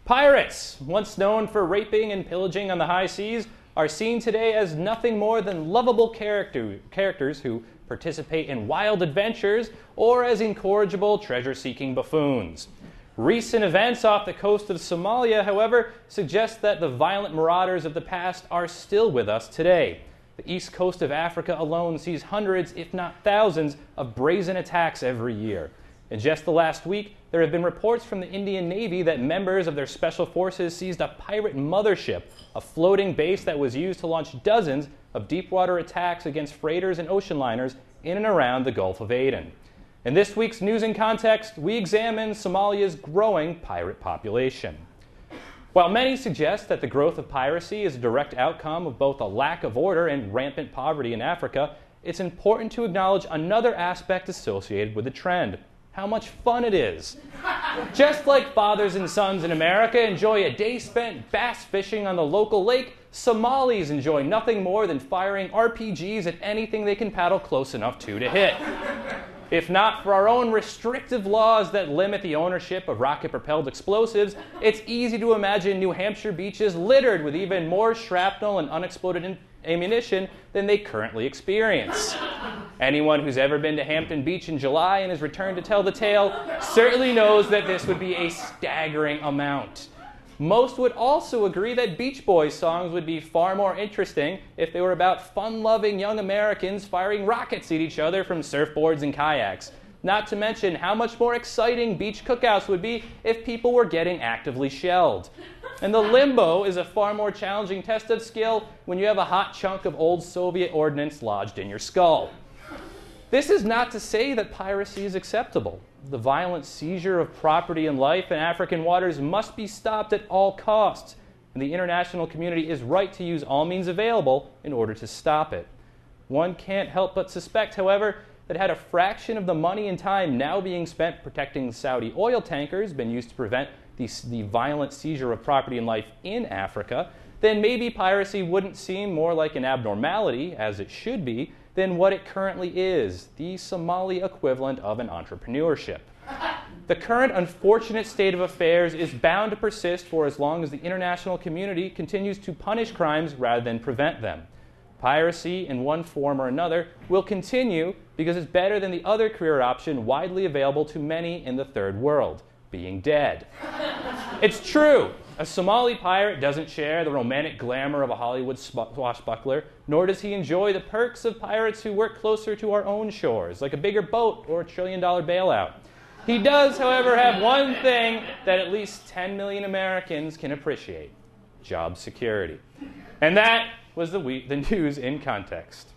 Pirates, once known for raping and pillaging on the high seas, are seen today as nothing more than lovable characters who participate in wild adventures or as incorrigible treasure-seeking buffoons. Recent events off the coast of Somalia, however, suggest that the violent marauders of the past are still with us today. The east coast of Africa alone sees hundreds, if not thousands, of brazen attacks every year. In just the last week, there have been reports from the Indian Navy that members of their special forces seized a pirate mothership, a floating base that was used to launch dozens of deep-water attacks against freighters and ocean liners in and around the Gulf of Aden. In this week's News in Context, we examine Somalia's growing pirate population. While many suggest that the growth of piracy is a direct outcome of both a lack of order and rampant poverty in Africa, it's important to acknowledge another aspect associated with the trend: how much fun it is. Just like fathers and sons in America enjoy a day spent bass fishing on the local lake, Somalis enjoy nothing more than firing RPGs at anything they can paddle close enough to hit. If not for our own restrictive laws that limit the ownership of rocket-propelled explosives, it's easy to imagine New Hampshire beaches littered with even more shrapnel and unexploded ammunition than they currently experience. Anyone who's ever been to Hampton Beach in July and has returned to tell the tale certainly knows that this would be a staggering amount. Most would also agree that Beach Boys songs would be far more interesting if they were about fun-loving young Americans firing rockets at each other from surfboards and kayaks. Not to mention how much more exciting beach cookouts would be if people were getting actively shelled. And the limbo is a far more challenging test of skill when you have a hot chunk of old Soviet ordnance lodged in your skull. This is not to say that piracy is acceptable. The violent seizure of property and life in African waters must be stopped at all costs, and the international community is right to use all means available in order to stop it. One can't help but suspect, however, that had a fraction of the money and time now being spent protecting Saudi oil tankers been used to prevent the violent seizure of property and life in Africa, then maybe piracy wouldn't seem more like an abnormality, as it should be, than what it currently is, the Somali equivalent of an entrepreneurship. The current unfortunate state of affairs is bound to persist for as long as the international community continues to punish crimes rather than prevent them. Piracy, in one form or another, will continue because it's better than the other career option widely available to many in the third world: being dead. It's true. A Somali pirate doesn't share the romantic glamour of a Hollywood swashbuckler, nor does he enjoy the perks of pirates who work closer to our own shores, like a bigger boat or a $1 trillion bailout. He does, however, have one thing that at least 10 million Americans can appreciate: job security. And that was the News in Context.